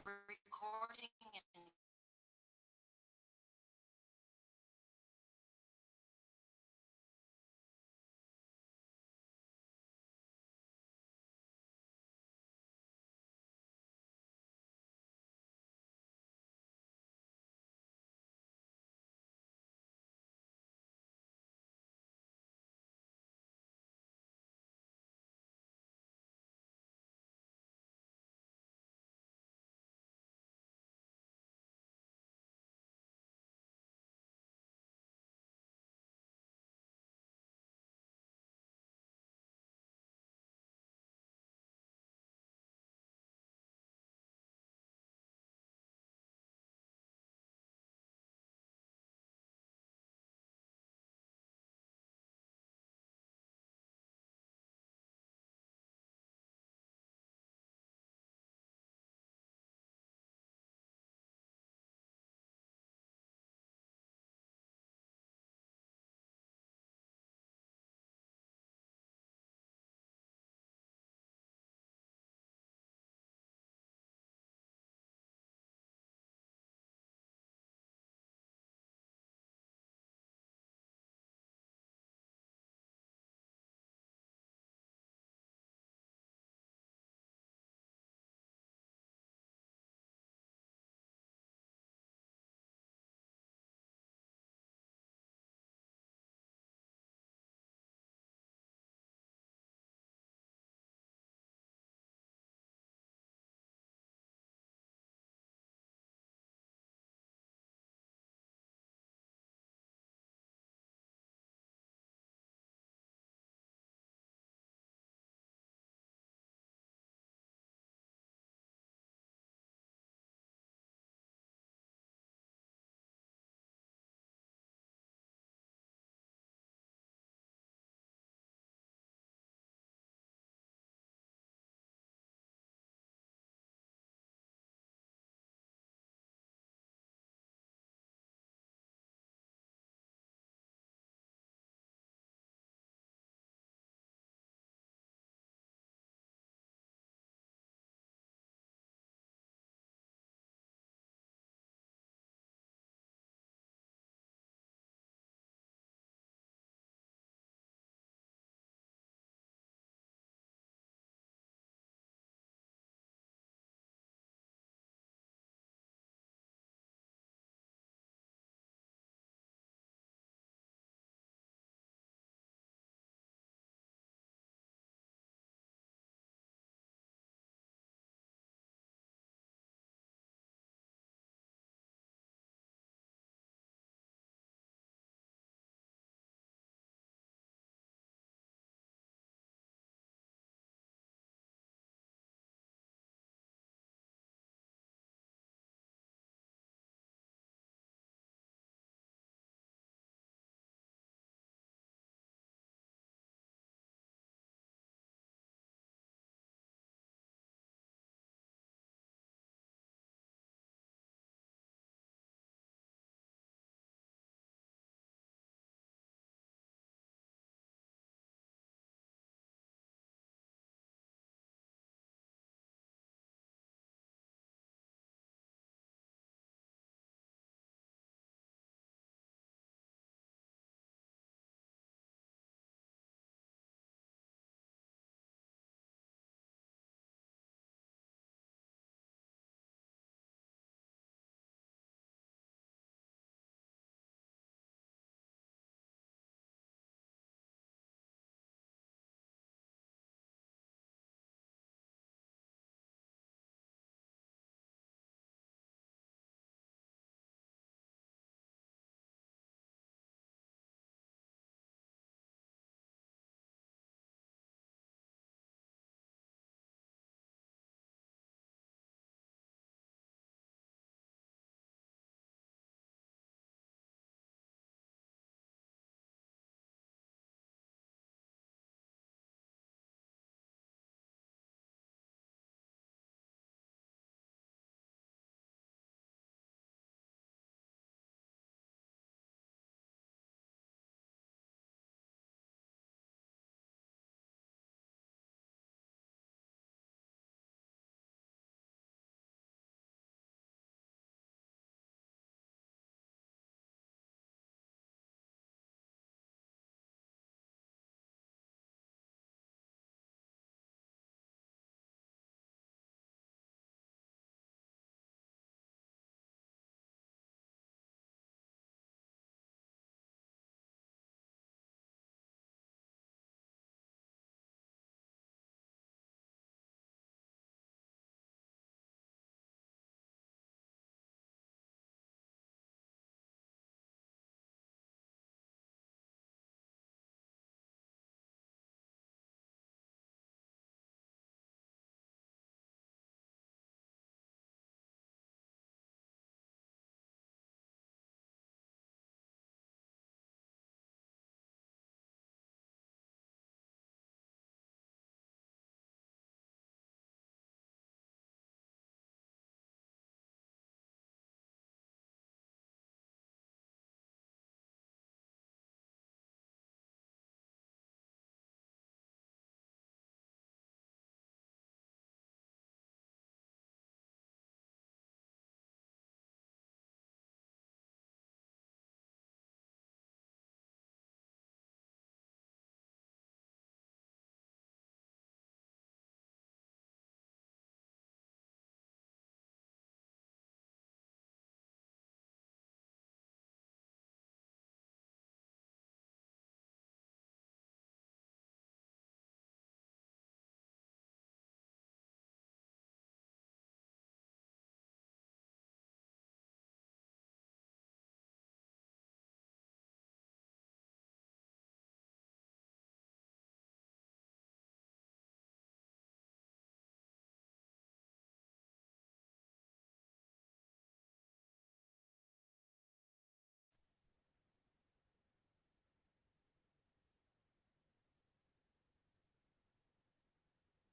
recording and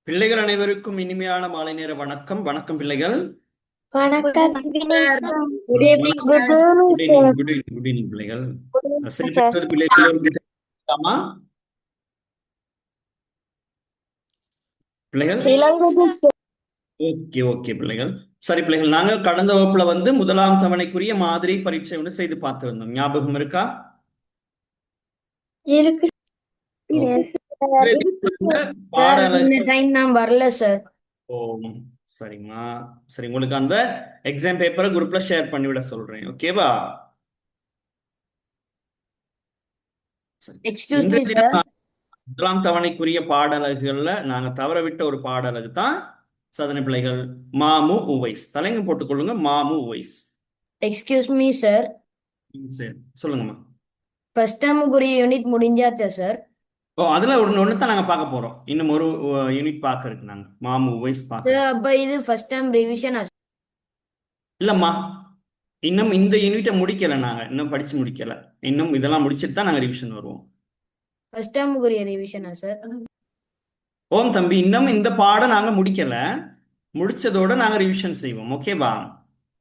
பிள்ளைகள் அனைவருக்கும் இனிமையான மாலை நேர வணக்கம். வணக்கம் பிள்ளைகள். வணக்கம் sir. Good evening good sir. Evening good evening, sir. Good evening, good evening பிள்ளைகள். குட் ஈவினிங் சரி, சார். பேசுவது பிள்ளைகள் எல்லோருக்கும் கேட்குமா? பிள்ளைகள் விளங்குது சார். ஓகே ஓகே பிள்ளைகள். சரி பிள்ளைகள், நாங்க கடந்த வகுப்புல முதலாம் தவணைக்குரிய மாதிரி பரீட்சை ஒன்று செய்து பார்த்திருந்தோம். ஞாபகம் இருக்கா? இருக்கு ஓகே. சார். பாட சார் இந்த அலகு. டைம் நான் வரல சார். ஓ, சரிம்மா. சரி, உங்களுக்கு அந்த எக்ஸாம் பேப்பரை குரூப்ல ஷேர் பண்ணிவிட சொல்றேன். ஓகேவா? சரி. எக்ஸ்கியூஸ் இன்றைய மீ தினம் சார். முதலாம் தவணைக்குரிய பாடலகுகள்ல நாங்க தவற விட்ட ஒரு பாடலகு தான் சாதனை பிள்ளைகள். மாமு உவைஸ். தலைங்க போட்டுக்கொள்ளுங்க. மாமு உவைஸ். Excuse me sir. சரி, சொல்லுங்கம்மா. ஃபர்ஸ்ட் டேர்முக்குரிய யூனிட் முடிஞ்சாச்சா சார்? ஓ, அதுல ஒண்ணு ஒண்ணு தான் நாங்க பார்க்க போறோம். இன்னும் ஒரு யூனிட் பார்க்க இருக்கு. நாங்க மாமு உவைஸ் பார்க்க சார் இருக்கு. அப்ப இது ஃபர்ஸ்ட் டேர்ம் ரிவிஷனா? இல்லம்மா, இன்னும் இந்த யூனிட்டை முடிக்கல. நாங்க இன்னும் படிச்சு முடிக்கல. இன்னும் இதெல்லாம் முடிச்சிட்டு தான் நாங்க ரிவிஷன் வருவோம். First டேர்முக்குரிய ரிவிஷனா sir? ஓம் தம்பி, இன்னும் இந்த பாடம் நாங்க முடிக்கல. முடிச்சதோட நாங்க ரிவிஷன் செய்வோம். ஓகேவா?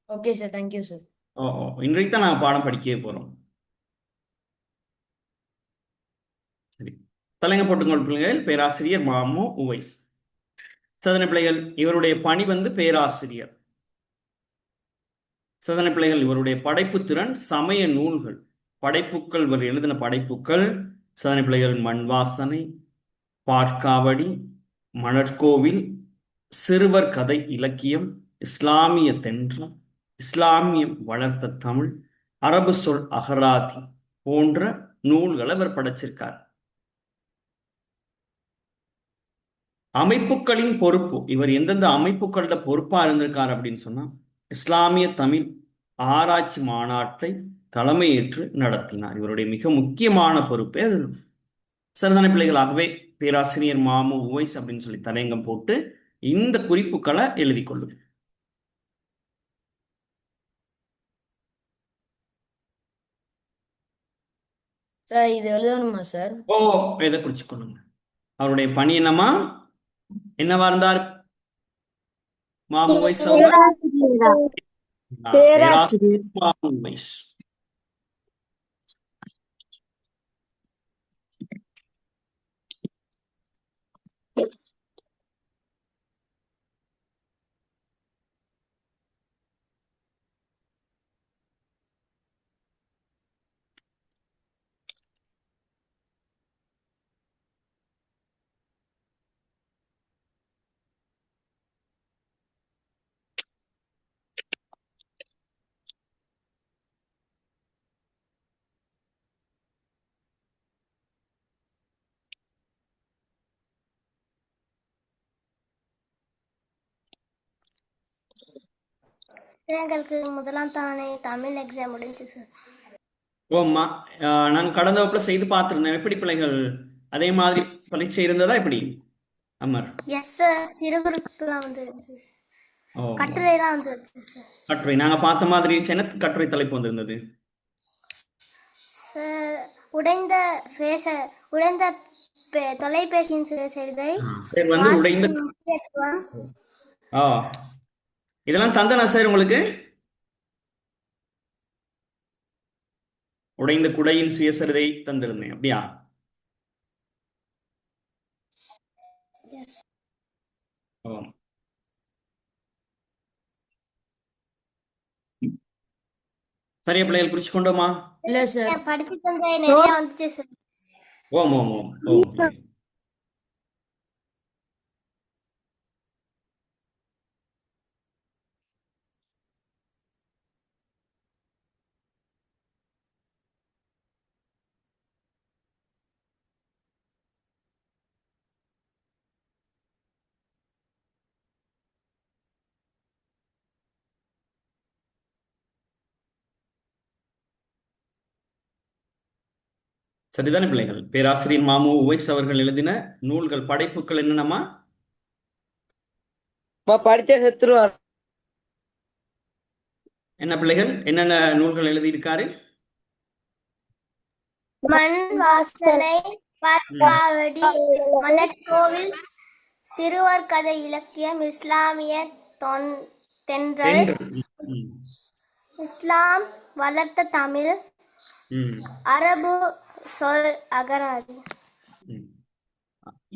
Okay sir, thank you sir. ஓ ஓ, இன்றைக்கு தான் நாங்க பாடம் படிக்கவே போறோம். சரி, தலைங்க போட்டுக்கொள் பிள்ளைகள். பேராசிரியர் மாமு உவைஸ். சோதனை பிள்ளைகள், இவருடைய பணி பேராசிரியர். சோதனை பிள்ளைகள், இவருடைய படைப்பு திறன் சமய நூல்கள். படைப்புக்கள், இவர் எழுதின படைப்புக்கள் சோதனை பிள்ளைகள்: மண் வாசனை, பாட்காவடி, மணற்கோவில், சிறுவர் கதை இலக்கியம், இஸ்லாமிய தென்றல், இஸ்லாமியம் வளர்த்த தமிழ், அரபு சொல் அகராதி போன்ற நூல்களை இவர் படைச்சிருக்கார். அமைப்புகளின் பொறுப்பு, இவர் எந்தெந்த அமைப்புகளோட பொறுப்பா இருந்திருக்கார் அப்படின்னு சொன்னா, இஸ்லாமிய தமிழ் ஆராய்ச்சி மாநாட்டை தலைமையேற்று நடத்தினார். இவருடைய மிக முக்கியமான பொறுப்பே அது. சரிதான பிள்ளைகளாகவே பேராசிரியர் மாமு உவைஸ் அப்படின்னு சொல்லி தலையங்கம் போட்டு இந்த குறிப்புகளை எழுதி கொள்ளுங்க. சார் இது எழுதணுமா சார்? ஓ, இதை குறிச்சு கொள்ளுங்க. அவருடைய பணி என்னவா இருந்தார் மாமு உவைஸ் அவங்க? பேராசிரியரா? பேராசிரியர் பேராசிரியர். மாமு உவைஸ். எங்களுக்கு முதலாம் தவணை தமிழ் எக்ஸாம் முடிஞ்சு சார். ஓம்மா, நாங்க கடந்த வகுப்புல செய்து பார்த்திருந்தோம். எப்படி பிள்ளைகள்? அதே மாதிரி பரீட்சை இருந்ததா எப்படி அமர்? Yes sir. சிறு குறிப்புலாம் வந்துருச்சு, ஓ, கட்டுரைலாம் வந்துருச்சு சார். கட்டுரை நாங்க பார்த்த மாதிரி என்ன கட்டுரை தலைப்பு வந்திருந்தது சார், உடைந்த சுயச உடைந்த தொலைபேசியின் சுயசரிதை, சார்? உடைந்த. வாசிப்பின் முக்கியத்துவம். ஆ, இதெல்லாம் தந்தனா சார் உங்களுக்கு? உடைந்த குடையின் சுயசரிதை தந்திருந்தேன், அப்படியா? ஓ, சரியா பிள்ளைகள் குறிச்சு கொண்டோமா? இல்ல சார். படிச்சு தந்த நிறைய வந்துச்சு சார். ஓம் ஓம் ஓம் ஓம் பிள்ளைகள். சரிதானே பிள்ளைகள்? பேராசிரியர் மாமு உவைஸ் அவர்கள் எழுதின நூல்கள், படைப்புகள் என்னென்னமா? படிச்ச செத்துருவார். என்ன பிள்ளைகள், என்னென்ன நூல்கள் எழுதியிருக்காரு? மண் வாசனை, பாட்காவடி, மணற்கோவில், சிறுவர் கதை இலக்கியம், இஸ்லாமிய தென்றல், தென்றல். ம், இஸ்லாம் வளர்த்த தமிழ், ம், அரபு சொல் அகராதி. ம்.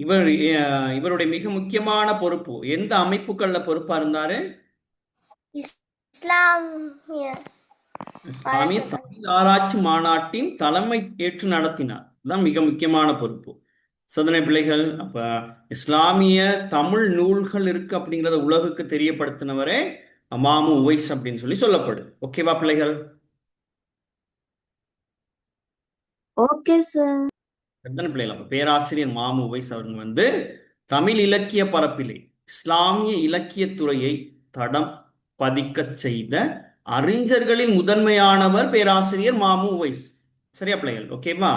இவருடைய மிக முக்கியமான பொறுப்பு எந்த அமைப்புகள்ல பொறுப்பா இருந்தாரு? இஸ்லாமிய இஸ்லாமிய வளர்த்த தமிழ் ஆராய்ச்சி மாநாட்டின் தலைமை ஏற்று நடத்தினார். தான் மிக முக்கியமான பொறுப்பு. சோதனை பிள்ளைகள், அப்ப இஸ்லாமிய தமிழ் நூல்கள் இருக்கு அப்படிங்கிறத உலகுக்கு தெரியப்படுத்தினவரே மாமு உவைஸ் அப்படின்னு சொல்லி சொல்லப்படுது. ஓகேவா பிள்ளைகள்? Okay sir. எத்தனை பிள்ளைகள்? அப்ப பேராசிரியர் மாமு உவைஸ் அவர்கள் வந்து தமிழ் இலக்கிய பரப்பிலே இஸ்லாமிய இலக்கியத் துறையை தடம் பதிக்கச் செய்த அறிஞர்களின் முதன்மையானவர் பேராசிரியர் மாமு உவைஸ். சரியா பிள்ளைகள்? ஓகேவா?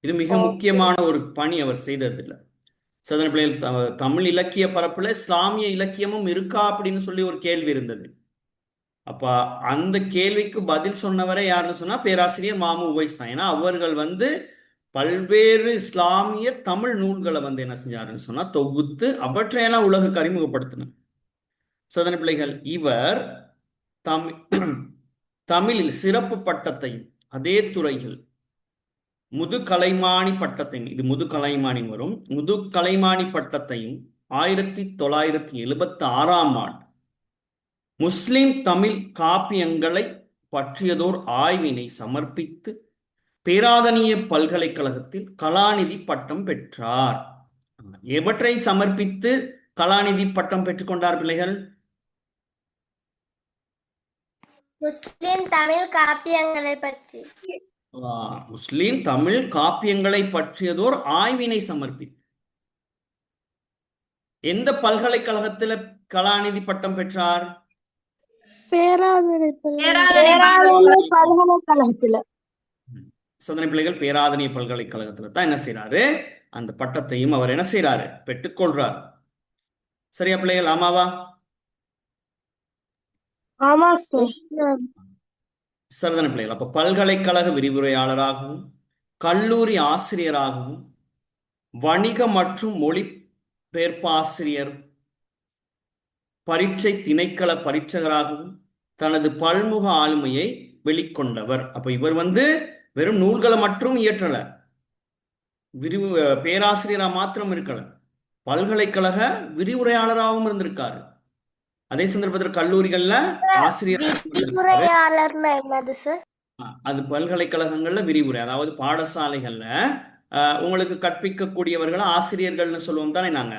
இது மிக முக்கியமான ஒரு பணி அவர் செய்ததில்ல. சோதனை பிள்ளைகள், தமிழ் இலக்கிய பரப்புல இஸ்லாமிய இலக்கியமும் இருக்கா அப்படின்னு சொல்லி ஒரு கேள்வி இருந்தது. அப்ப அந்த கேள்விக்கு பதில் சொன்னவரே யாருன்னு சொன்னா பேராசிரியர் மாமு உவைஸ் தான். ஏன்னா அவர்கள் வந்து பல்வேறு இஸ்லாமிய தமிழ் நூல்களை வந்து என்ன செஞ்சாருன்னு சொன்னா தொகுத்து அவற்றையெல்லாம் உலகுக்கு அறிமுகப்படுத்தினார். சோதனை பிள்ளைகள், இவர் தமிழில் சிறப்பு பட்டத்தையும் அதே துறையில் முதுகலைமானி பட்டத்தையும், இது முதுகலைமானி வரும், முதுகலைமானி பட்டத்தையும் 1976ஆம் ஆண்டு முஸ்லிம் தமிழ் காப்பியங்களை பற்றியதோர் ஆய்வினை சமர்ப்பித்து பேராதனிய பல்கலைக்கழகத்தில் கலாநிதி பட்டம் பெற்றார். எவற்றை சமர்ப்பித்து கலாநிதி பட்டம் பெற்றுக்கொண்டார் பிள்ளைகள்? முஸ்லிம் தமிழ் காப்பியங்களை பற்றி. முஸ்லிம் தமிழ் காப்பியங்களை பற்றியதோர் ஆய்வினை சமர்ப்பித்து. எந்த பல்கலைக்கழகத்துல கலாநிதி பட்டம் பெற்றார்? பேராதனை பல்கலைக்கழகத்துல. சோதனை பிள்ளைகள், பேராதனிய பல்கலைக்கழகத்துல தான் என்ன செய்யறாரு? அந்த பட்டத்தையும் அவர் என்ன செய்யறாரு? பெற்றுக்கொள்றார். சரியா பிள்ளைகள்? ஆமாவா? ஆமா சரிதான பிள்ளைகள்? அப்ப பல்கலைக்கழக விரிவுரையாளராகவும் கல்லூரி ஆசிரியராகவும் வணிக மற்றும் மொழிபெயர்ப்பாசிரியர் பரீட்சை திணைக்கள பரீட்சகராகவும் தனது பல்முக ஆளுமையை வெளிக்கொண்டவர். அப்ப இவர் வந்து வெறும் நூல்களை மட்டும் இயற்றல, பேராசிரியரா மாத்திரம் இருக்கல, பல்கலைக்கழக விரிவுரையாளராகவும் இருந்திருக்காரு. அதே சந்தர்ப்பத்தில் கல்லூரிகள்ல ஆசிரியர். விரிவுரையாளர்னா என்னது சார்? அது பல்கலைக்கழகங்கள்ல விரிவுரை, அதாவது பாடசாலைகள்ல உங்களுக்கு கற்பிக்கக்கூடியவர்கள் ஆசிரியர்கள்னு சொல்லுவோம் தானே நாங்க.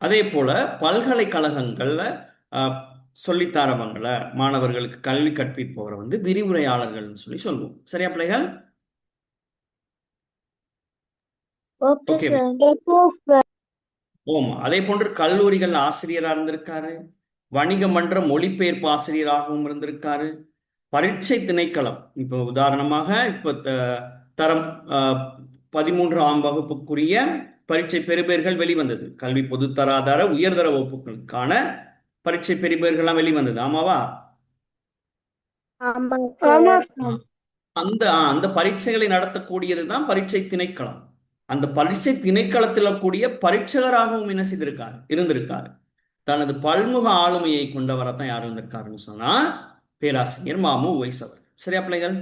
அதே போல பல்கலைக்கழகங்கள்ல சொல்லித்தரவங்களை, மாணவர்களுக்கு கல்வி கற்பிப்பவரை வந்து விரிவுரையாளர்கள் சொல்லி சொல்லுவோம். சரியா பிள்ளைகள்? ஓம். அதே போன்று கல்லூரிகள் ஆசிரியராக இருந்திருக்காரு, வணிக மன்ற மொழிபெயர்ப்பு ஆசிரியராகவும் இருந்திருக்காரு, பரீட்சை திணைக்களம், இப்போ உதாரணமாக இப்போ தரம் 13ஆம் வகுப்புக்குரிய பரீட்சை பெறுபேறுகள் வெளிவந்தது. கல்வி பொதுத்தராதர உயர்தர வகுப்புகளுக்கான பரீட்சை பெறுபேறுகள்லாம் வெளிவந்தது. ஆமாவா? அந்த பரீட்சைகளை நடத்தக்கூடியதுதான் பரீட்சை திணைக்களம். அந்த பரீட்சை திணைக்களத்தில் கூடிய பரீட்சகராகவும் என்ன செய்திருக்காரு? இருந்திருக்காரு. தனது பல்முக ஆளுமையை கொண்டவரைத்தான் யார் இருந்திருக்காருன்னு சொன்னா பேராசிரியர் மாமு உவைஸ் அவர். சரியா பிள்ளைகள்?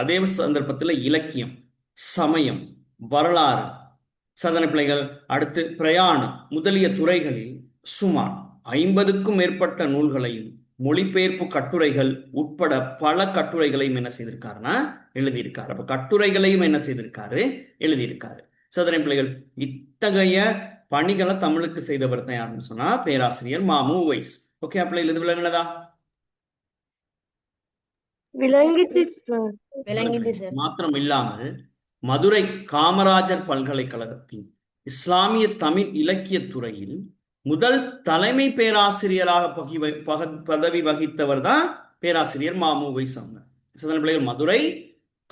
அதே சந்தர்ப்பத்தில் இலக்கியம், சமயம், வரலாறு, சாதனை பிள்ளைகள், அடுத்து பிரயாணம் முதலிய துறைகளில் சுமார் 50க்கும் மேற்பட்ட நூல்களையும் மொழிபெயர்ப்பு கட்டுரைகள் உட்பட பல கட்டுரைகளையும் என்ன செய்திருக்காருன்னா எழுதியிருக்காரு. அப்ப கட்டுரைகளையும் என்ன செய்திருக்காரு? எழுதியிருக்காரு. சாதனை பிள்ளைகள், இத்தகைய பணிகளை தமிழுக்கு செய்தவர் தான் யாருன்னு சொன்னா பேராசிரியர் மாமு உவைஸ். ஓகே பிள்ளைகள், இது விளங்குனதா? மாத்திரம் இல்லாமல் மதுரை காமராஜர் பல்கலைக்கழகத்தின் இஸ்லாமிய தமிழ் இலக்கிய துறையில் முதல் தலைமை பேராசிரியராக பதவி வகித்தவர் தான் பேராசிரியர் மாமு உவைஸ். சோதனை பிள்ளைகள், மதுரை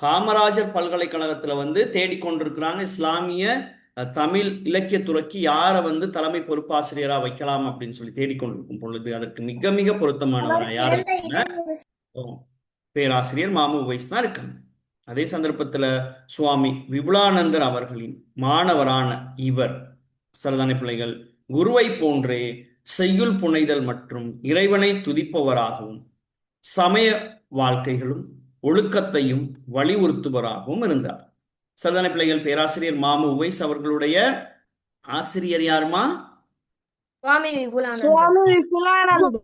காமராஜர் பல்கலைக்கழகத்துல வந்து தேடிக்கொண்டிருக்கிறாங்க இஸ்லாமிய தமிழ் இலக்கியத்துறைக்கு யாரை வந்து தலைமை பொறுப்பாசிரியரா வைக்கலாம் அப்படின்னு சொல்லி தேடிக்கொண்டிருக்கும் பொழுது அதற்கு மிக மிக பொருத்தமானவரா அவருக்கு யார் இருந்த இருக்காங்க? இடம் பேராசிரியர் மாமு உவைஸ் தான் இருக்காங்க. அதே சந்தர்ப்பத்துல சுவாமி விபுலானந்தர் அவர்களின் மாணவரான இவர் சரதான பிள்ளைகள் குருவை போன்றே செய்யுள் புனைதல் மற்றும் இறைவனை துதிப்பவராகவும் சமய வாழ்க்கைகளும் ஒழுக்கத்தையும் வலியுறுத்துபவராகவும் இருந்தார். சரதான பிள்ளைகள் பேராசிரியர் மாமு உவைஸ் அவர்களுடைய ஆசிரியர் யாருமா? சுவாமி விபுலானந்தர். சுவாமி விபுலானந்தர்.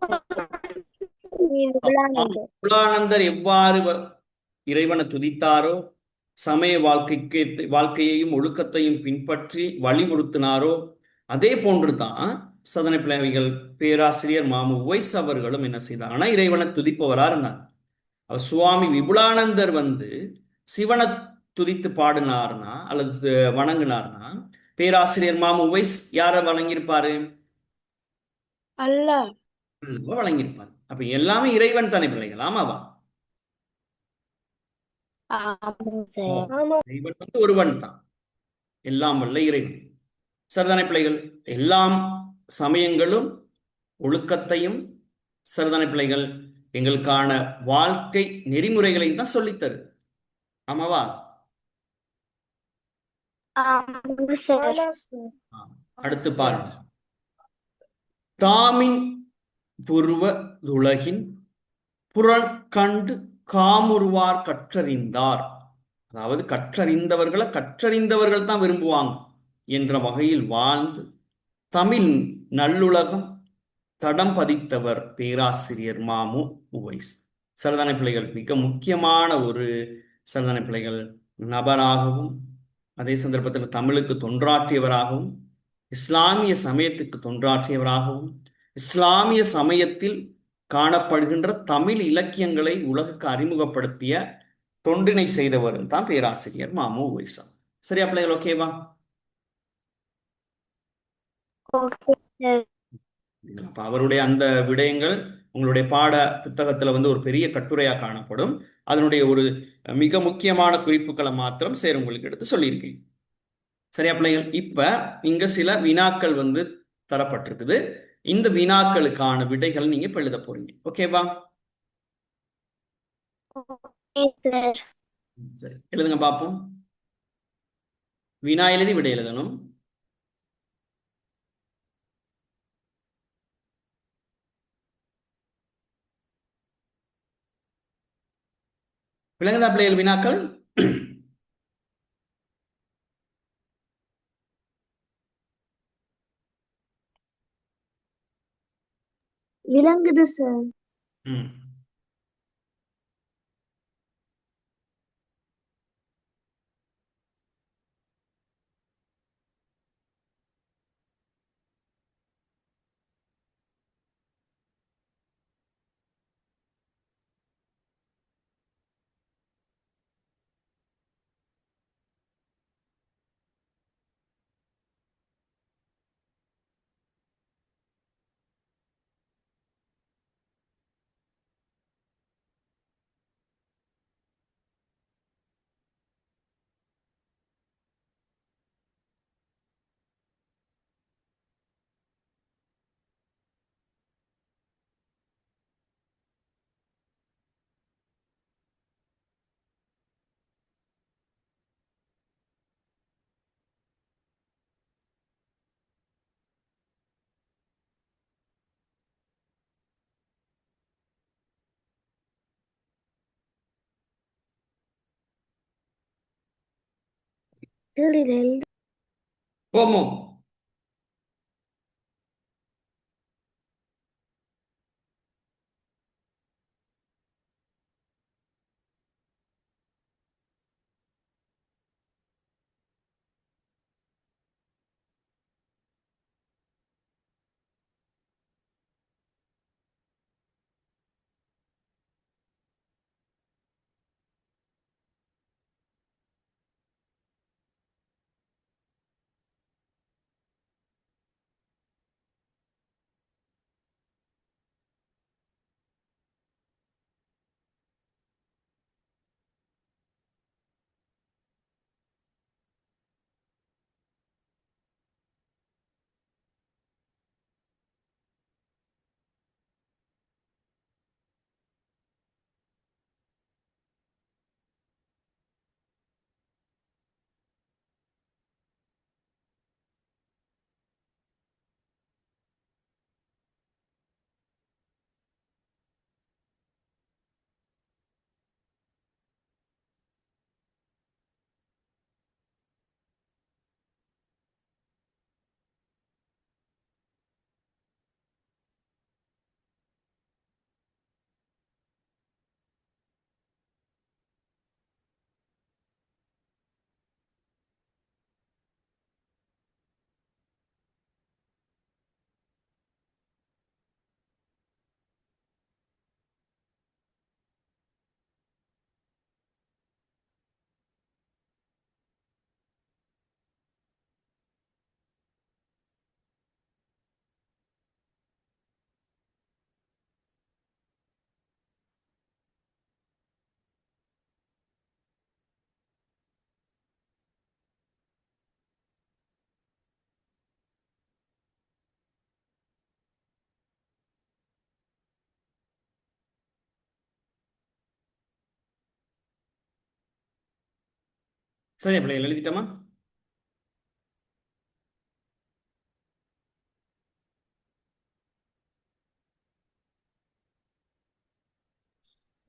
விபுலானந்தர். விபுலானந்தர் எவ்வாறு இறைவனை துதித்தாரோ சமய வாழ்க்கையையும் ஒழுக்கத்தையும் பின்பற்றி வழிமுறுத்தினாரோ அதே போன்றுதான் சதனை பிள்ளைகள் பேராசிரியர் மாமு உவைஸ் அவர்களும் என்ன செய்தார்? இறைவனை துதிப்பவரா இருந்தார். அவர் சுவாமி விபுலானந்தர் வந்து சிவனை துதித்து பாடினார்னா அல்லது வணங்கினார்னா பேராசிரியர் மாமு உவைஸ் யாரை வணங்கியிருப்பாரு? அல்ல. வழங்கியிருப்பார். அப்ப எல்லாமே இறைவன் தானே பிள்ளைகள், ஆமாவா? ஆமாம் சார். ஆமா. இறைவன் வந்து ஒருவன் தான், எல்லாம் வல்ல இறைவன். சரிதானே பிள்ளைகள்? எல்லாம் சமயங்களும் ஒழுக்கத்தையும் சரிதானே பிள்ளைகள் எங்களுக்கான வாழ்க்கை நெறிமுறைகளையும் தான் சொல்லித்தரு, ஆமாவா? ஆமாம் சார். அடுத்து பாருங்க. தாமின் புருவ துலகின் புறக்கண்டு காமுறுவார் கற்றறிந்தார். அதாவது கற்றறிந்தவர்கள் தான் விரும்புவாங்க என்ற வகையில் வாழ்ந்து தமிழ் நல்லுலகம் தடம் பதித்தவர் பேராசிரியர் மாமு உவைஸ். சரதான பிள்ளைகள் மிக முக்கியமான ஒரு சரதான பிள்ளைகள் நபராகவும் அதே சந்தர்ப்பத்தில் தமிழுக்கு தொன்றாற்றியவராகவும் இஸ்லாமிய சமயத்துக்கு தொன்றாற்றியவராகவும் இஸ்லாமிய சமயத்தில் காணப்படுகின்ற தமிழ் இலக்கியங்களை உலகுக்கு அறிமுகப்படுத்திய தொண்டினை செய்தவர் தான் பேராசிரியர் மாமு உவைஸ். சரியா பிள்ளைகள்? ஓகேவா? அவருடைய அந்த விடயங்கள் உங்களுடைய பாட புத்தகத்துல வந்து ஒரு பெரிய கட்டுரையா காணப்படும். அதனுடைய ஒரு மிக முக்கியமான குறிப்புகளை மாத்திரம் சேர் உங்களுக்கு எடுத்து சொல்லியிருக்கேன். சரியா பிள்ளைகள்? இப்ப இங்க சில வினாக்கள் வந்து தரப்பட்டிருக்குது. இந்த வினாக்களுக்கான விடைகள் நீங்க இப்ப எழுத போறீங்க. ஓகேவா? சரி, எழுதுங்க பார்ப்போம். வினா எழுதி விடை எழுதணும். விளங்குதா பிள்ளைகள் வினாக்கள்? விளங்குது சார். ம் போமோ. சரியா பிள்ளைகள் எழுதிட்டோமா?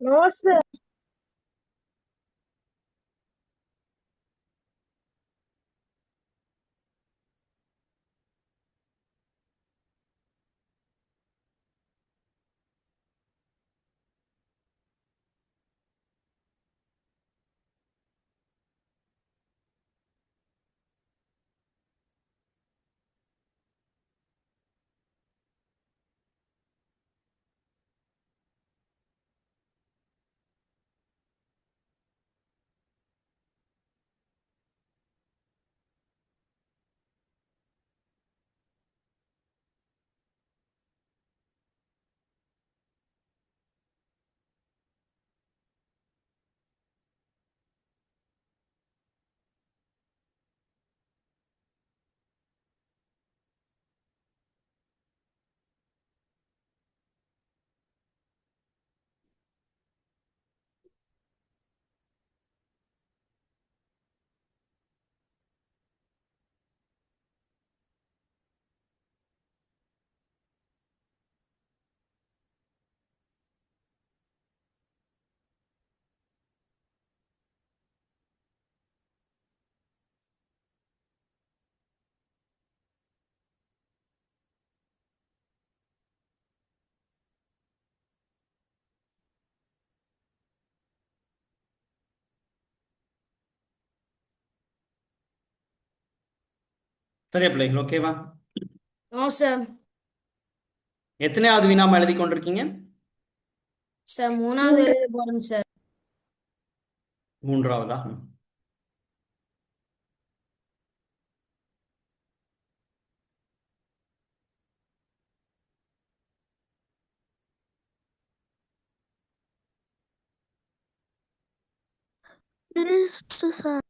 No sir. சரியா பிள்ளைகள் ஓகேவா? No sir. எத்தனையாவது வினாம எழுதி கொண்டிருக்கீங்க? சார் 3வது எழுத போறேங்க சார். 3ஆவதா? சார்.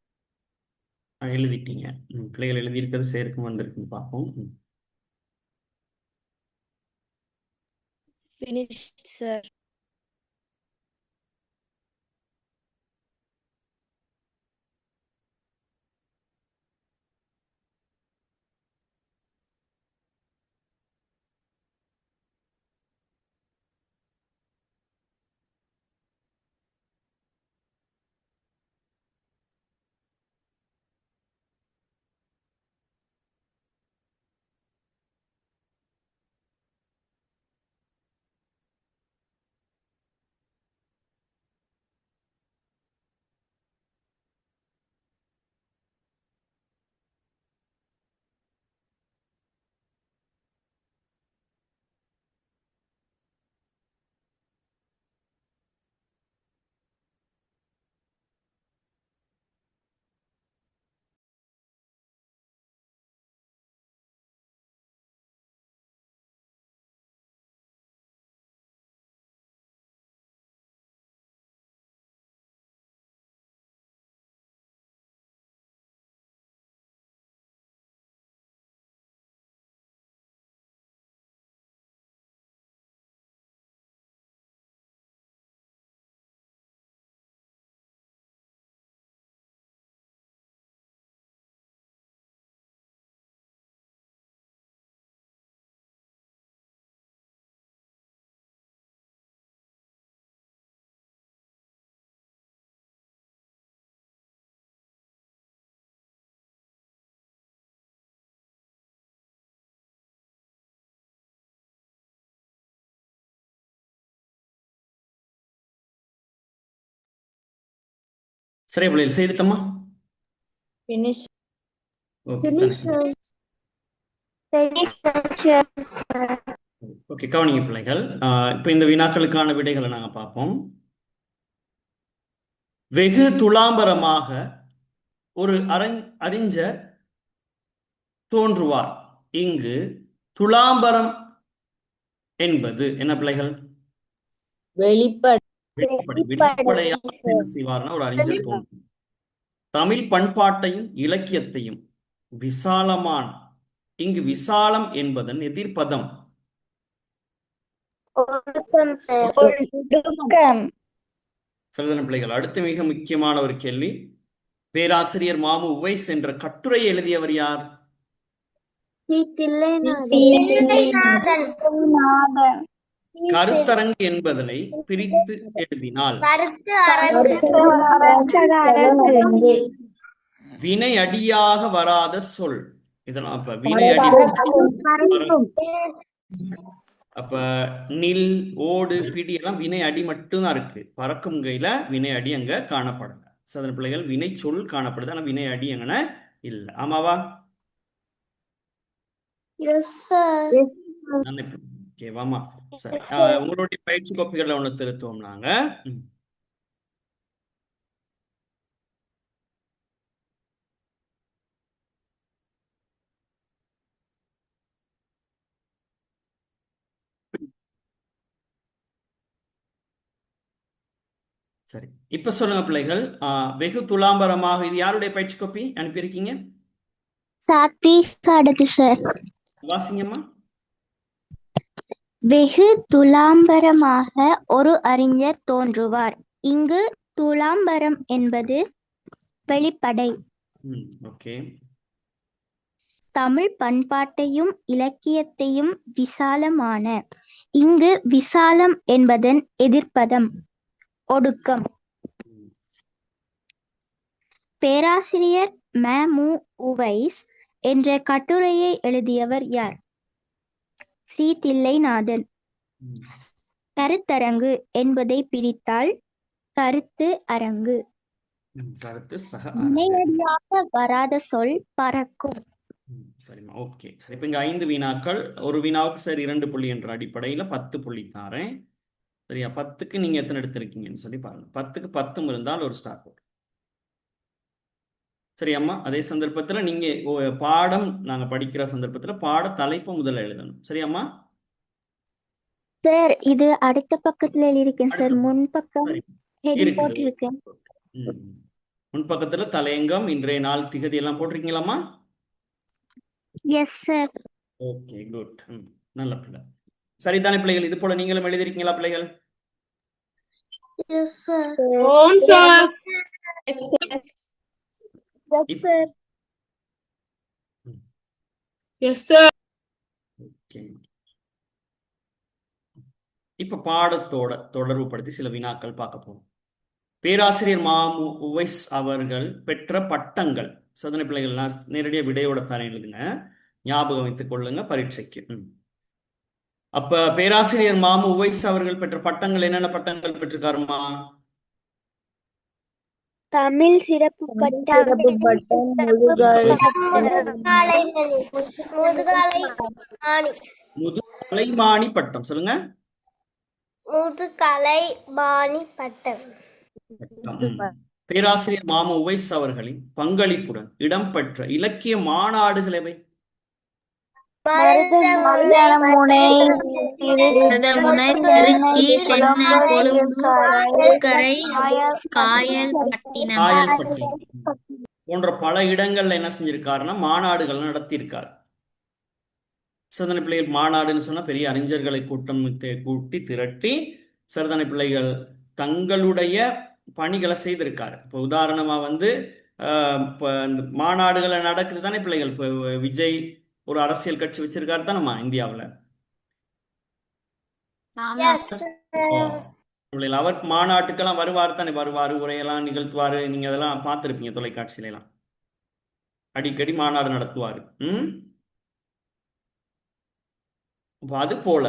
எழுதிட்டீங்க. பிள்ளைகள் எழுதியிருக்கிறது சேர்க்கும் வந்திருக்குன்னு பார்ப்போம். Finished, sir. சரியா பிள்ளைகள் செய்துட்டோமா? Finish. ஓகே Finish, தானே? sir. ஓகே கவனிங்க பிள்ளைகள். இப்போ இந்த வினாக்களுக்கான விடைகளை நாங்க பார்ப்போம். வெகு துலாம்பரமாக ஒரு அறிஞர் தோன்றுவார். இங்கு துலாம்பரம் என்பது என்ன பிள்ளைகள்? வெளிப்படையாக என்ன செய்வார்னா ஒரு அறிஞர் தோன்றும். தமிழ் பண்பாட்டையும் இலக்கியத்தையும் விசாலமான, இங்கு விசாலம் என்பதன் எதிர்ப்பதம் ஒடுக்கம், sir. ஒடுக்கம். சரிதான பிள்ளைகள்? அடுத்து மிக முக்கியமான ஒரு கேள்வி, பேராசிரியர் மாமு உவைஸ் என்ற கட்டுரையை எழுதியவர் யார்? கருத்தரங்கு என்பதனை பிரித்து எழுதினால் வினை அடியாக வராத சொல். இதெல்லாம் அப்ப வினை அடி அப்ப நில், ஓடு, பிடி எல்லாம் வினை அடி மட்டும்தான் இருக்கு. பறக்கும் கையில வினை அடி அங்க காணப்படல. சாதாரண பிள்ளைகள் வினை சொல் காணப்படுது, ஆனா வினை அடி எங்கன இல்ல. ஆமாவா? ஓகேவாமா? சரி, உங்களுடைய பயிற்சி கோப்பிகள்ல ஒண்ணு திருத்துவோம் நாங்க. சரி, இப்ப சொல்லுங்க பிள்ளைகள். வெகு துலாம்பரமாக, இது யாருடைய பயிற்சி கோப்பி அனுப்பியிருக்கீங்க? சாத்விக் சார். வாசிங்கம்மா. வெகு துலாம்பரமாக ஒரு அறிஞர் தோன்றுவார். இங்கு துலாம்பரம் என்பது வெளிப்படை. ஓகே. தமிழ் பண்பாட்டையும் இலக்கியத்தையும் விசாலமான. இங்கு விசாலம் என்பதன் எதிர்ப்பதம் ஒடுக்கம். பேராசிரியர் மு. உவைஸ் என்ற கட்டுரையை எழுதியவர் யார்? சி. தில்லைநாதன். கருத்தரங்கு என்பதை பிரித்தால் கருத்து அரங்கு. வினையடியாக வராத சொல் பறக்கும். சரிம்மா, ஓகே. சரி, இப்ப இங்க 5 வினாக்கள். ஒரு வினாவுக்கு சரி 2 புள்ளி என்ற அடிப்படையில 10 புள்ளி தாரேன். சரியா? 10க்கு நீங்க எத்தனை எடுத்திருக்கீங்கன்னு சொல்லி பாருங்க. 10க்கு 10 இருந்தால் ஒரு ஸ்டார் போட்டு. சரியாம்மா? அதே சந்தர்ப்பத்துல நீங்க பாடம் நாங்க படிக்கிற சந்தர்ப்பத்துல பாட தலைப்பு முதல்ல எழுதணும். சரியாம்மா? சார், இது அடுத்த பக்கத்துல இருக்கேன் சார். முன்பக்கம் ஹெடிங் போட்டிருக்கேன். முன்பக்கத்துல தலையங்கம், இன்றைய நாள், திகதி எல்லாம் போட்டிருக்கீங்களாம்மா? Yes sir. Okay, good. நல்ல பிள்ளை. சரிதானே பிள்ளைகள்? இது போல நீங்களும் எழுதிருக்கீங்களா பிள்ளைகள்? Yes sir. இப்ப பாடத்தோட தொடர்பு படுத்தி சில வினாக்கள் பார்க்க போறோம். பேராசிரியர் மாமு உவைஸ் அவர்கள் பெற்ற பட்டங்கள். சோதனை பிள்ளைகள் நான் நேரடியாக விடையோட தரேன், எழுதுங்க, ஞாபகம் வைத்துக் கொள்ளுங்க பரீட்சைக்கு. அப்ப பேராசிரியர் மாமு உவைஸ் அவர்கள் பெற்ற பட்டங்கள் என்னென்ன பட்டங்கள் பெற்றிருக்காருமா? தமிழ் சிறப்பு பட்டம், முதுகலைமானி பட்டம். சொல்லுங்க. முதுகலைமானி பட்டம். பேராசிரியர் மாமு உவைஸ் அவர்களின் பங்களிப்புடன் இடம்பெற்ற இலக்கிய மாநாடுகள் எவை? மருதமுனை, திருச்சி, சென்னை, கொழும்பு, காயல்பட்டினம் போன்ற பல இடங்கள்ல என்ன செஞ்சிருக்காருன்னா மாநாடுகள் நடத்தியிருக்காரு. சிறுதானி பிள்ளைகள் மாநாடுன்னு சொன்னா பெரிய அறிஞர்களை கூட்டி திரட்டி சிறுதானி பிள்ளைகள் தங்களுடைய பணிகளை செய்திருக்காரு. இப்போ உதாரணமா வந்து இப்போ இந்த மாநாடுகளை நடக்குது தானே பிள்ளைகள். இப்போ விஜய் ஒரு அரசியல் கட்சி வச்சிருக்காரு தானம்மா இந்தியாவில். அவர் மாநாட்டுக்கெல்லாம் வருவார் தானே, வருவார், உரையெல்லாம் நிகழ்த்துவாரு. நீங்க அதெல்லாம் பார்த்துருப்பீங்க தொலைக்காட்சியில எல்லாம். அடிக்கடி மாநாடு நடத்துவார். அது போல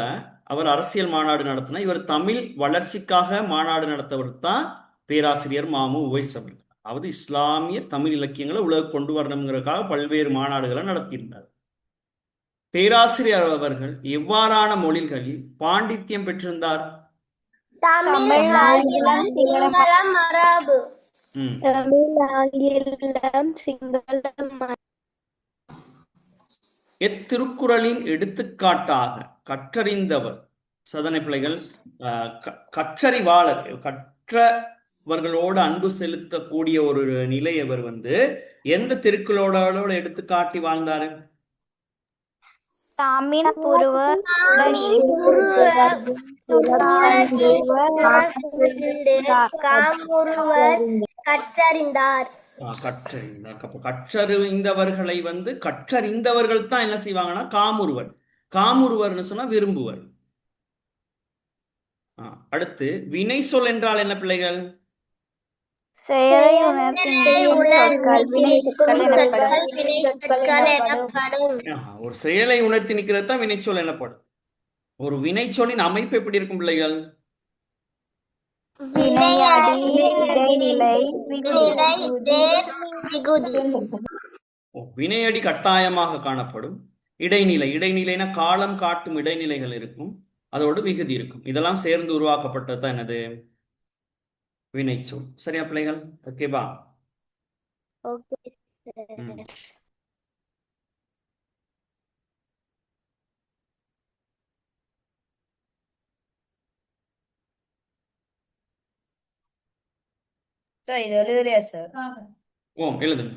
அவர் அரசியல் மாநாடு நடத்தினா, இவர் தமிழ் வளர்ச்சிக்காக மாநாடு நடத்தவர் தான் பேராசிரியர் மாமு உவைஸ் அவர்கள். அதாவது இஸ்லாமிய தமிழ் இலக்கியங்களை உலக கொண்டு வரணுங்கிறதுக்காக பல்வேறு மாநாடுகளை நடத்தியிருந்தார். பேராசிரியர் அவர்கள் எவ்வாறான மொழிகளில் பாண்டித்யம் பெற்றிருந்தார்? எத்திருக்குறளின் எடுத்துக்காட்டாக கற்றறிந்தவர். சதனை பிள்ளைகள் கற்றறிவாளர், கற்றவர்களோடு அன்பு செலுத்தக்கூடிய ஒரு நிலையவர் வந்து எந்த திருக்குறளோட எடுத்துக்காட்டி வாழ்ந்தாரு? கற்றறிந்தார் கற்றறிந்தார். அப்ப கற்றறிந்தவர்களை வந்து கற்றறிந்தவர்கள் தான் என்ன செய்வாங்கன்னா காமுறுவர். காமுறுவர்னு சொன்னா விரும்புவர். அடுத்து வினை சொல் என்றால் என்ன பிள்ளைகள்? செயலை உணர்த்தி நிற்கும் சொற்கள் வினை சொற்கள் எனப்படும். வினை சொற்கள் எனப்படும். ஒரு செயலை உணர்த்தி நிற்கிறது தான் வினைச்சொல் எனப்படும். ஒரு வினைச்சொல்லின் அமைப்பு எப்படி இருக்கும் பிள்ளைகள்? வினையடி, இடைநிலை, வினை, தேர், விகுதி. வினையடி கட்டாயமாக காணப்படும். இடைநிலை, இடைநிலைனா காலம் காட்டும் இடைநிலைகள் இருக்கும், அதோடு விகுதி இருக்கும். இதெல்லாம் சேர்ந்து உருவாக்கப்பட்டது தான் என்னது? வினைச்சொல். சரியா பிள்ளைகள்? ஓகேவா? ஓகே ம். சார். சார் இது எழுதுறியா சார்? எழுதுங்க.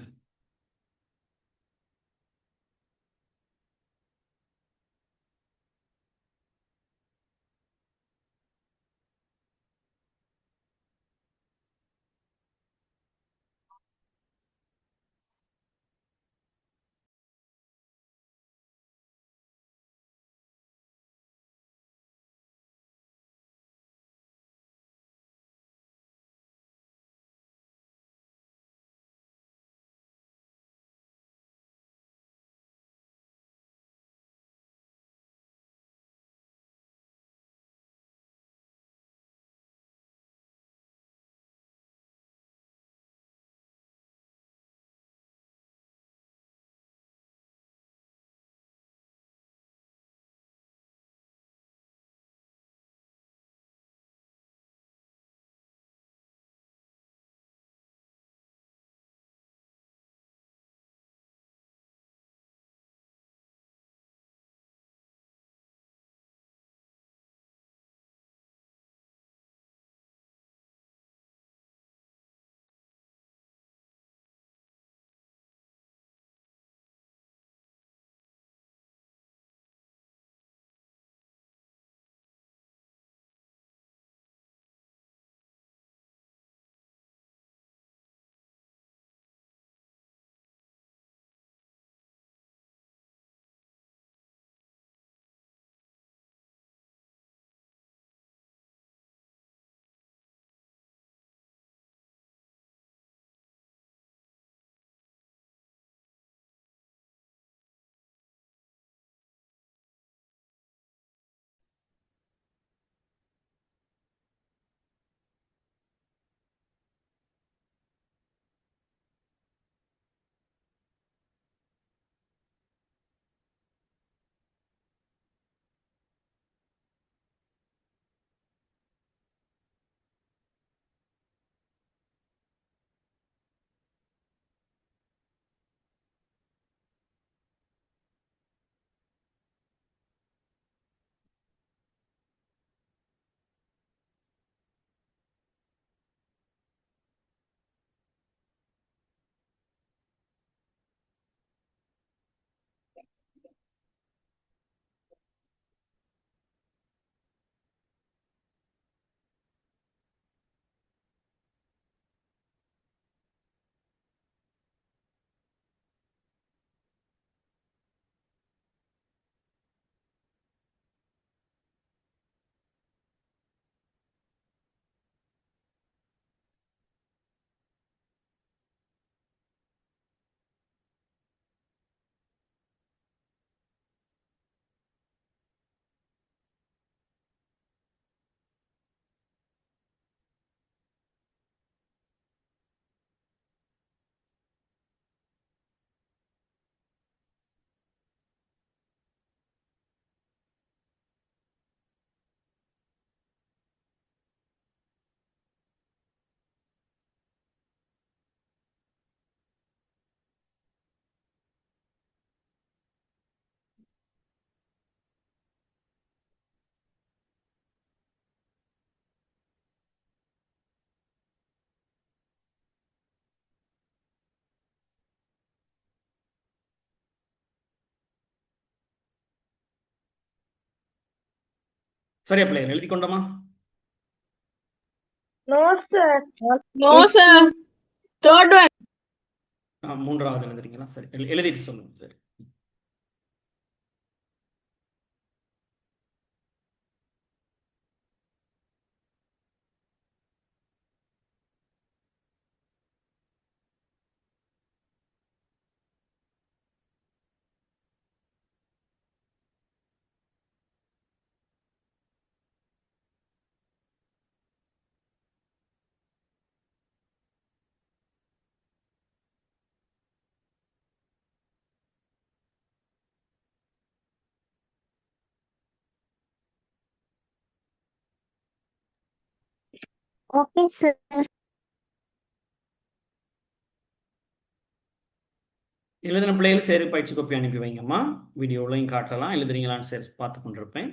சரியா பிள்ளைகள்? எழுதி கொண்டோமா? No, sir. No, sir. Third one. மூன்றாவது எழுதுறீங்களா? சரி, எழுதிட்டு சொல்லுங்க. சரி. Okay sir. எழுதின பிள்ளைகள் சரி பயிற்சி கோப்பி அனுப்பி வைங்கம்மா. வீடியோவிலையும் காட்டலாம். எழுதுறீங்களான்னு சரி பார்த்து கொண்டிருப்பேன்.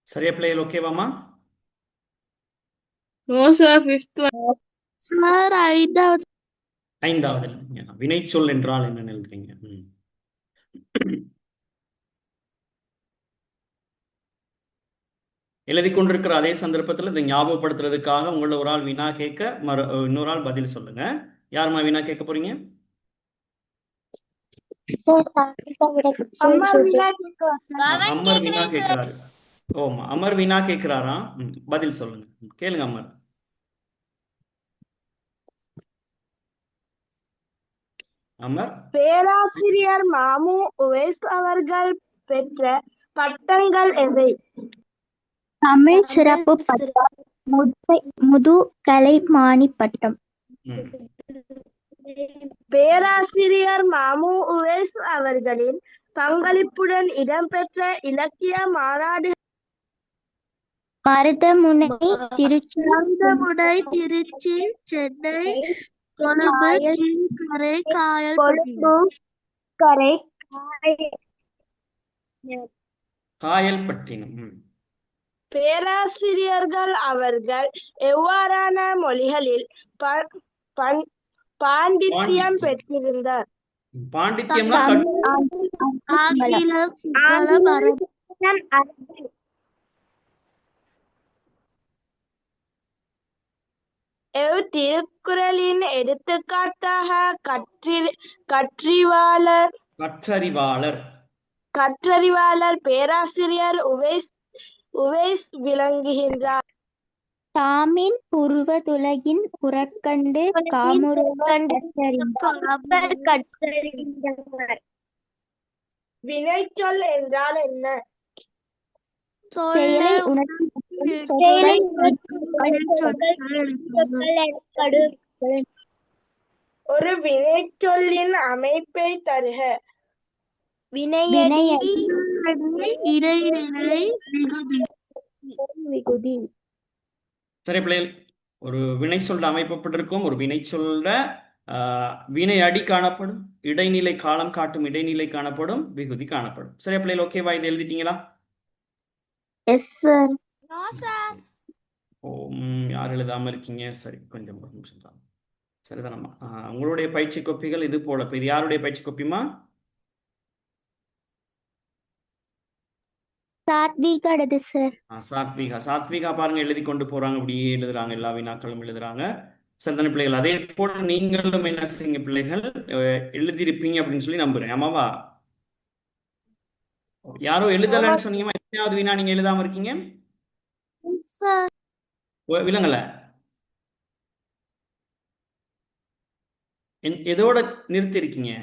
சரியா பிள்ளைகள்? ஓகேவாம்மா? நோ சார், ஃபிஃப்த் சார் ஐந்தாவது. ஐந்தாவது வினை சொல் என்றால் என்ன எழுதுறீங்க? எழுதி கொண்டிருக்கிற அதே சந்தர்ப்பத்தில் இதை ஞாபகப்படுத்துறதுக்காக உங்களை ஒரு ஆள் வினா கேட்க, இன்னொரு ஆள் பதில் சொல்லுங்க. யாருமா வினா கேட்க போறீங்க? அமர் வினா கேட்கிறாரு. ஓமா, அமர் வினா கேட்கிறாராம். பதில் சொல்லுங்க. கேளுங்க அமர். அமர். பேராசிரியர் மாமு உவைஸ் அவர்கள் பெற்ற பட்டங்கள் எவை? தமிழ் சிறப்பு பட்டம், முதுகலைமானி பட்டம். பேராசிரியர் மாமு உவைஸ் அவர்களின் பங்களிப்புடன் இடம்பெற்ற இலக்கிய மாநாடு மருதமுனை, திருச்சி, சென்னை, கொழும்பு, கீழ்கரை, காயல்பட்டினம். பேராசிரியர்கள் அவர்கள் எவ்வாறான மொழிகளில் பாண்டித்யம் பெற்றிருந்தார்? பாண்டித்யம்னா ஆங்கிலம், சிங்களம், அரபு. திருக்குறளின் எடுத்துக்காட்டாக கற்றறிவாளர், கற்றறிவாளர் பேராசிரியர் உவேஸ் விளங்குகின்றார். தாமின் புருவதுலகின் புறக்கண்டு காமுறுவர் கற்றறிந்தார். வினைச்சொல் என்றால் என்ன? செயலை உணர்த்தும் சொற்கள் ஒரு வினைச்சொல்லின் அமைப்பை தருக. வினையடி இடைநிலை விகுதி. சரி பிள்ளைகள், ஒரு வினை சொல்ல அமைக்கப்பட்டிருக்கும். ஒரு வினை சொல்ல வினை அடி காணப்படும், இடைநிலை காலம் காட்டும் இடைநிலை காணப்படும், விகுதி காணப்படும். சரியா பிள்ளைகள்? ஓகேவா? இதை எழுதிட்டீங்களா? Yes sir. No sir. ஓ, யார் எழுதாம இருக்கீங்க? சரி, கொஞ்சம் ஒரு நிமிஷம் தான். சரிதானம்மா? உங்களுடைய பயிற்சி கோப்பிகள் இது போல. இப்போ இது யாருடைய பயிற்சி கோப்பிமா? சாத்விகாடது சார். சாத்விகா பாருங்க, எழுதி கொண்டு போறாங்க. அப்படியே எழுதுறாங்க, எல்லா வினாக்களும் எழுதுறாங்க. சரிதானே பிள்ளைகள்? அதே போல நீங்களும் என்ன செய்யுங்க பிள்ளைகள், எழுதியிருப்பீங்க அப்படின்னு சொல்லி நம்புறேன். ஆமாவா? யாரோ எழுதலன்னு சொன்னீங்கம்மா. எத்தனையாவது வினா நீங்க எழுதாம இருக்கீங்க? விலங்கல எதோட நிறுத்தி இருக்கீங்க?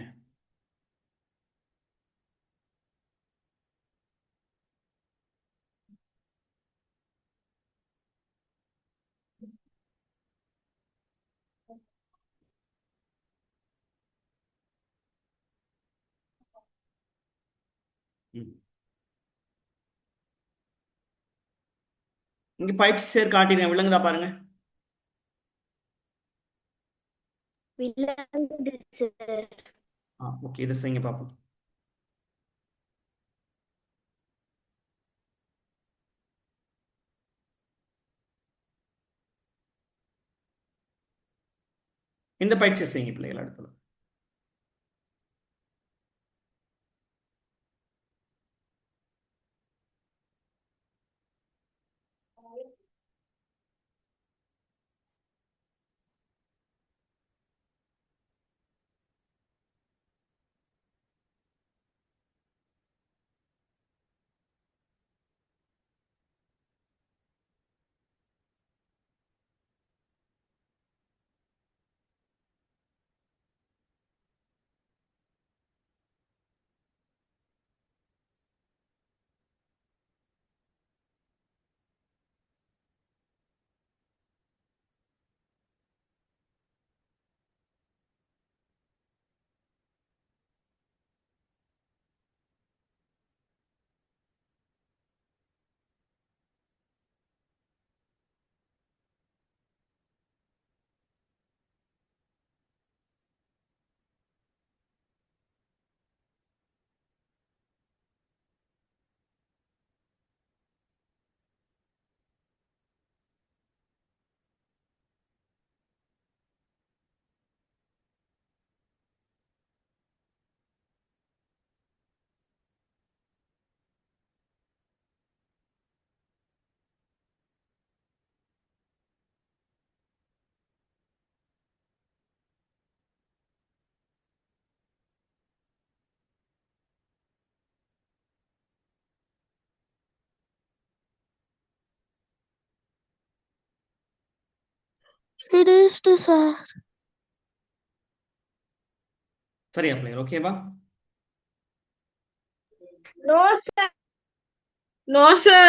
இங்க பயிற்சி சேர் காட்டிடுங்க. விலங்குதா பாருங்க. ஓகே, இதை செய்யுங்க பாப்போம். இந்த பயிற்சி செய்யுங்க பிள்ளைகள். அடுத்தது finished sir. சரியா பிள்ளைகள்? ஓகேவா? No sir. No sir.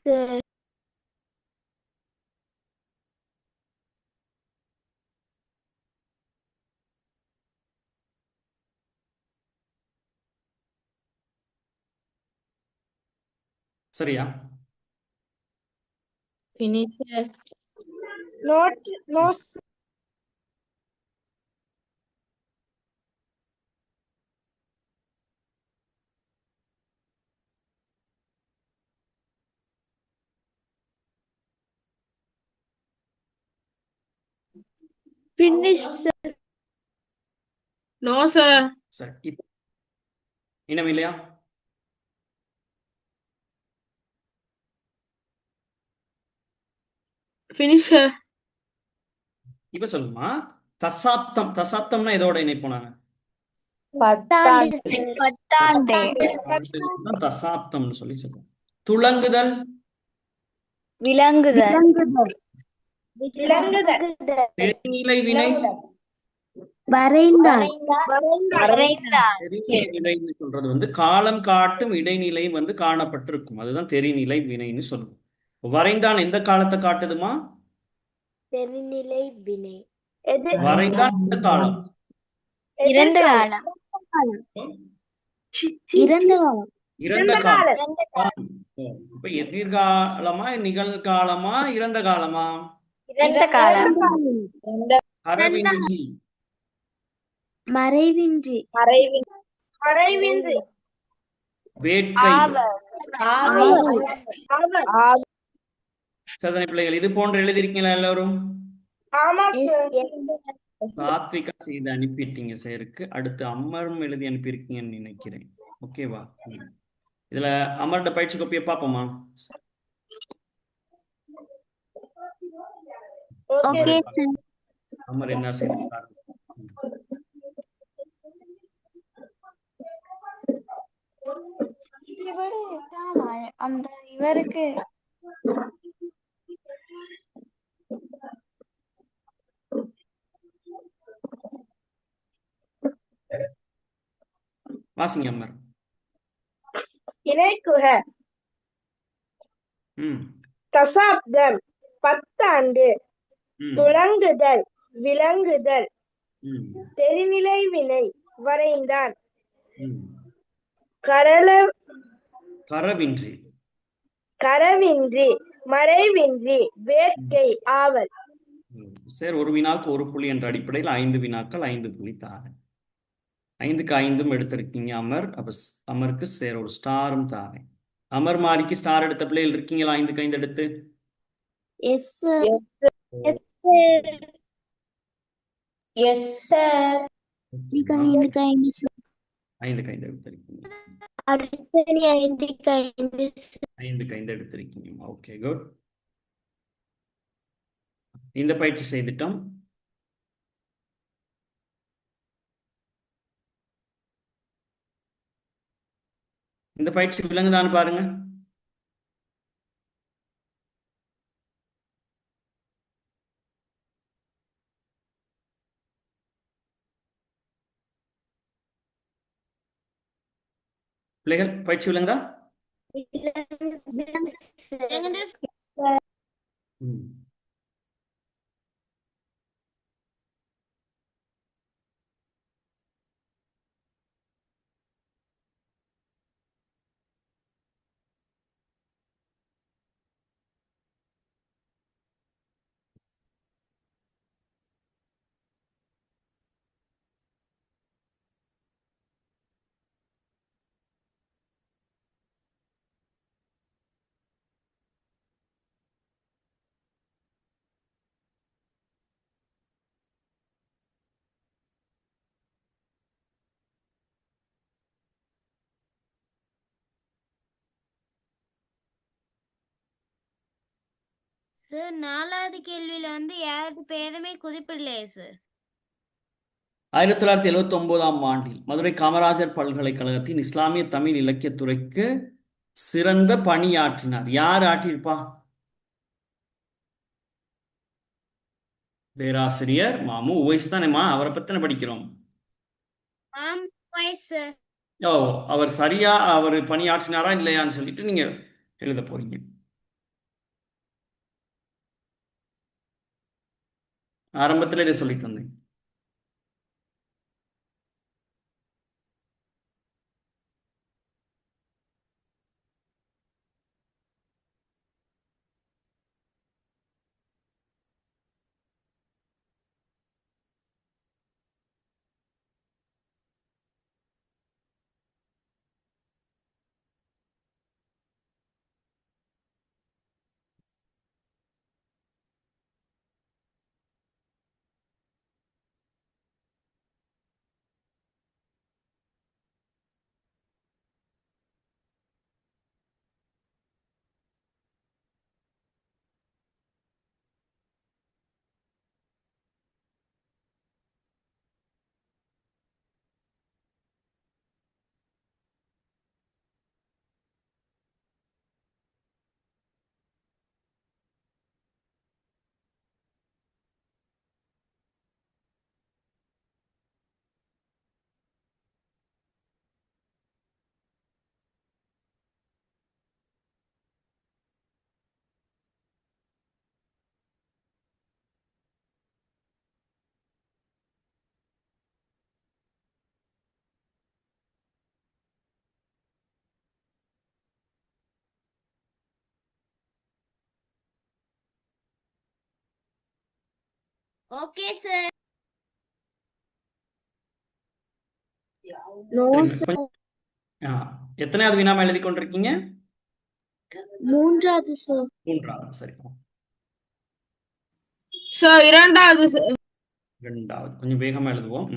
Sir. சரியா? Finisher. No. Finish, sir. No, sir. சரி, இனம் இல்லையா? Finisher. இப்ப சொல்லுமா, தசாப்தம். தசாப்தம்னா எதோட இணைப்போம் நாங்க? பத்தாண்டு sir. பத்தாண்டு. தான் தசாப்தம்னு சொல்லி சொல்லுவோம். துளங்குதல். விலங்குதல். தெரிநிலை வினை. வரைந்தார். வரைந்தார். தெரிநிலை வினைன்னு சொல்றது வந்து காலம் காட்டும் இடைநிலை வந்து காணப்பட்டிருக்கும். அதுதான் தெரிநிலை வினைன்னு சொல்லுவோம். வரைந்தான் எந்த காலத்தை காட்டுதுமா? தெரிநிலை வினை. வரைந்தான் எந்த காலம்? இறந்த காலம். இறந்த காலம். இறந்த காலம். இப்ப எதிர்காலமா, நிகழ்காலமா, இறந்த காலமா? இறந்த காலம். அரவின்றி. மறைவின்றி. வேட்கை. ஆவல். சோதனை பிள்ளைகள் இது போன்று எழுதிருக்கீங்களா எல்லாரும்? Yes. சாத்விகா செய்து அனுப்பிட்டீங்க சேருக்கு. அடுத்து அமரும் எழுதி அனுப்பியிருக்கீங்கன்னு நினைக்கிறேன். ஓகேவா? இதுல அமர்ட பயிற்சி கோப்பியை பார்ப்போமா? Okay sir. அமர் என்ன செய்திருக்காரு? அந்த இவருக்கு வாசிங்க அமர். இணைக்குக. ம் தசாப்தம் பத்தாண்டு. ம் துளங்குதல் விலங்குதல். ம் தெரிநிலை வினை வரைந்தான். ம் கரல கரவின்றி. கரவின்றி மறைவின்றி வேட்கை ஆவல். சரி, ஒரு வினாக்கு ஒரு புள்ளி என்ற அடிப்படையில் 5 வினாக்கள் 5 புள்ளி தாரேன். 5க்கு 5ம் எடுத்திருக்கீங்க அமர். அப்ப அமருக்கு சேர் ஒரு ஸ்டாரும் தாரேன். அமர் மாரிக்கு ஸ்டார் எடுத்த பிள்ளைகள் இருக்கீங்களா? 5க்கு 5 எடுத்து. Yes sir. Yes sir. இதுக்கு 5 sir. 5க்கு 5 எடுத்திருக்கீங்க. அடுத்தது 5க்கு 5 sir. 5க்கு 5 எடுத்திருக்கீங்க. Okay, good. இந்த பயிற்சி செய்துட்டோம். இந்த பயிற்சி விளங்குதான்னு பாருங்க. பிள்ளைகள் பயிற்சி விளங்குதா? விலங்கு sir. ம். சார் 4வது கேள்வியில யாருக்கு பேருமே குறிப்பிடலையே சார். 1979ஆம் ஆண்டில் மதுரை காமராஜர் பல்கலைக்கழகத்தின் இஸ்லாமிய தமிழ் இலக்கியத்துறைக்கு சிறந்த பணியாற்றினார். யார் ஆற்றியிருப்பா? பேராசிரியர் மாமு உவைஸ் தானேம்மா? அவரை பத்தின படிக்கிறோம். ஆம் சார். ஓ, அவர் சரியா அவர் பணியாற்றினாரா இல்லையான்னு சொல்லிட்டு நீங்க எழுத போறீங்க. ஆரம்பத்தில் இதை சொல்லி தந்தேன். Okay sir. நோ சரிங்க. சார். எத்தனையாவது வினாம எழுதி கொண்டிருக்கீங்க? மூன்றாவது சார். மூன்றாவது. சரி, சார் இரண்டாவது சார். இரண்டாவது. கொஞ்சம் வேகமா எழுதுவோம்.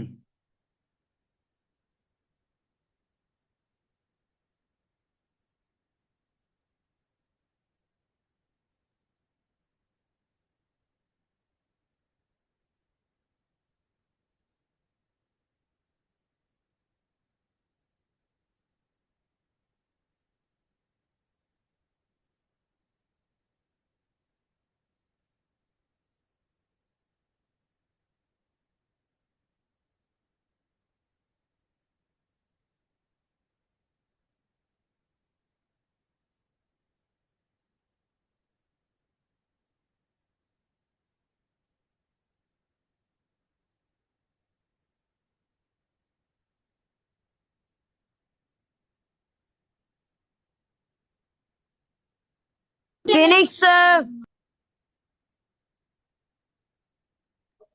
Finish, sir.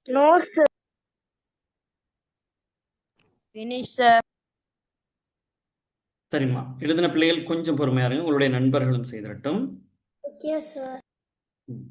No, sir. Finish, sir. சரிம்மா, எழுதின பிள்ளைகள் கொஞ்சம் பொறுமையா இருங்க. உங்களுடைய நண்பர்களும் செய்திடட்டும். Okay, sir. ம்.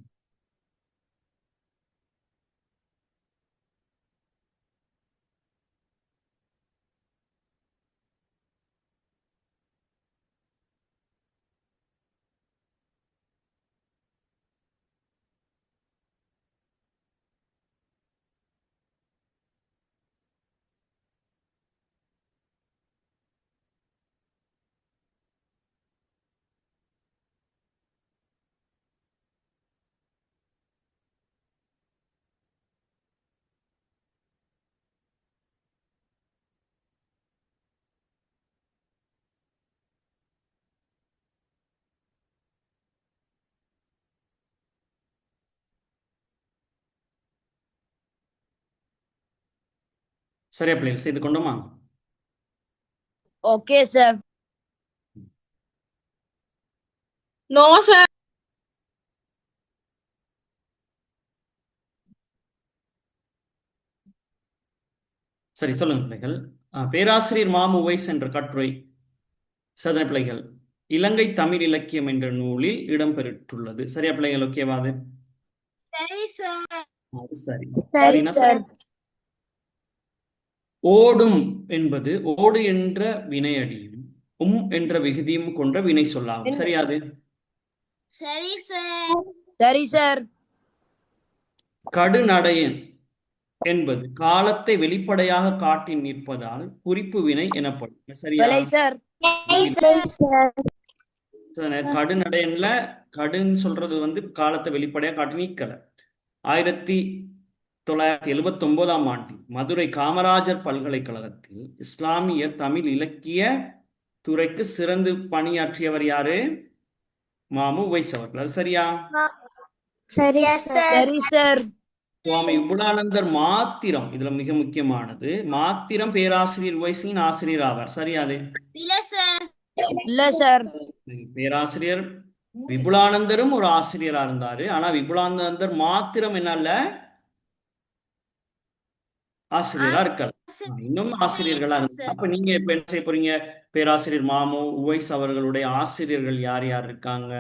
சரியா பிள்ளைகள், செய்து கொண்டோமா? Okay, sir. No sir. சரி, சொல்லுங்க பிள்ளைகள். பேராசிரியர் மாமு உவைஸ் என்ற கட்டுரை, சோதனை பிள்ளைகள், இலங்கை தமிழ் இலக்கியம் என்ற நூலில் இடம்பெற்றுள்ளது. சரியா பிள்ளைகள்? ஓகேவா? அது சரி சார். அது சரி. சரி, சரினா sir. ஓடும் என்பது ஓடு என்ற வினையடியும் என்ற விகுதியும் கொண்ட வினை சொல்லாகும். சரியாது? சரி சார். சரி, sir. கடுநடையன் என்பது காலத்தை வெளிப்படையாக காட்டி நிற்பதால் குறிப்பு வினை எனப்படும். சரியா? விலை, sir. கடுநடையன்ல கடுன்னு சொல்றது வந்து காலத்தை வெளிப்படையாக காட்டி நீக்கல. 1979ஆம் ஆண்டில் மதுரை காமராஜர் பல்கலைக்கழகத்தில் இஸ்லாமிய தமிழ் இலக்கிய துறைக்கு சிறந்து பணியாற்றியவர் யாரு? மாமு உவைஸ் அவர்கள். அது சரியா? Yes, sir. சரி, sir. சுவாமி விபுலானந்தர் மாத்திரம், இதுல மிக முக்கியமானது, மாத்திரம் பேராசிரியர் உவைசின் ஆசிரியர் ஆவார். சரியாது? இல்ல சார். இல்ல, sir. பேராசிரியர் விபுலானந்தரும் ஒரு ஆசிரியரா இருந்தாரு. ஆனா விபுலானந்தர் மாத்திரம் என்னல்ல, ஆசிரியரா இருக்கல, இன்னும் ஆசிரியர்களா இருந்தாங்க. அப்ப நீங்க இப்ப என்ன செய்ய போறீங்க? பேராசிரியர் மாமு உவைஸ் அவர்களுடைய ஆசிரியர்கள் யார் யார் இருக்காங்க,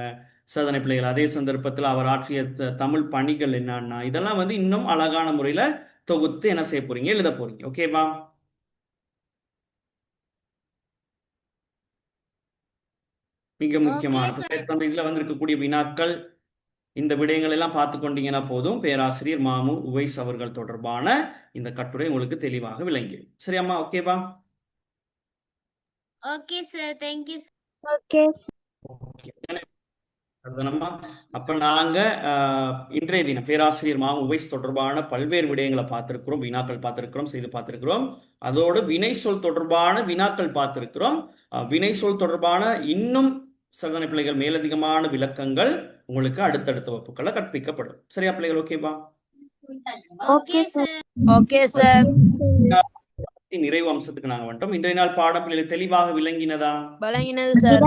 சாதனை பிள்ளைகள், அதே சந்தர்ப்பத்தில் அவர் ஆற்றிய தமிழ் பணிகள் என்னன்னா, இதெல்லாம் வந்து இன்னும் அழகான முறையில தொகுத்து என்ன செய்ய போறீங்க? எழுத போறீங்க. ஓகேவா? மிக முக்கியமான இதுல வந்து இருக்கக்கூடிய வினாக்கள், இந்த விடயங்கள் எல்லாம் பார்த்து கொண்டீங்கன்னா போதும், பேராசிரியர் மாமு உவைஸ் அவர்கள் தொடர்பான இந்த கட்டுரை உங்களுக்கு தெளிவாக விளங்கிடும். சரியாம்மா? ஓகேவா? Okay sir. தேங்க்யூ. ஓகே. அப்ப நாங்க இன்றைய தினம் பேராசிரியர் மாமு உவைஸ் தொடர்பான பல்வேறு விடயங்களை பார்த்திருக்கிறோம், வினாக்கள் பார்த்திருக்கிறோம், செய்து பார்த்திருக்கிறோம். அதோடு வினை சொல் தொடர்பான வினாக்கள் பார்த்திருக்கிறோம். வினை சொல் தொடர்பான இன்னும் சோதனை பிள்ளைகள் மேலதிகமான விளக்கங்கள் உங்களுக்கு அடுத்தடுத்த வகுப்புகளை கற்பிக்கப்படும். சரியா பிள்ளைகள்? ஓகேவா? Okay sir. Okay, sir. நிறைவு அம்சத்துக்கு நாங்க வந்துட்டோம். இன்றைய நாள் பாடம் பிள்ளைகள் தெளிவாக விளங்கினதா? வழங்கினது, sir.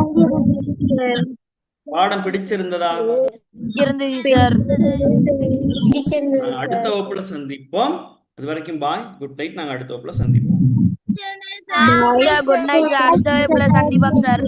பாடம் பிடிச்சிருந்ததா? இருந்தது சார். நாங்க அடுத்த வகுப்புல சந்திப்போம். அது வரைக்கும் பாய், குட் நைட். நாங்க அடுத்த வகுப்புல சந்திப்போம். Good night sir. அடுத்த வகுப்புல சந்திப்போம் சார்.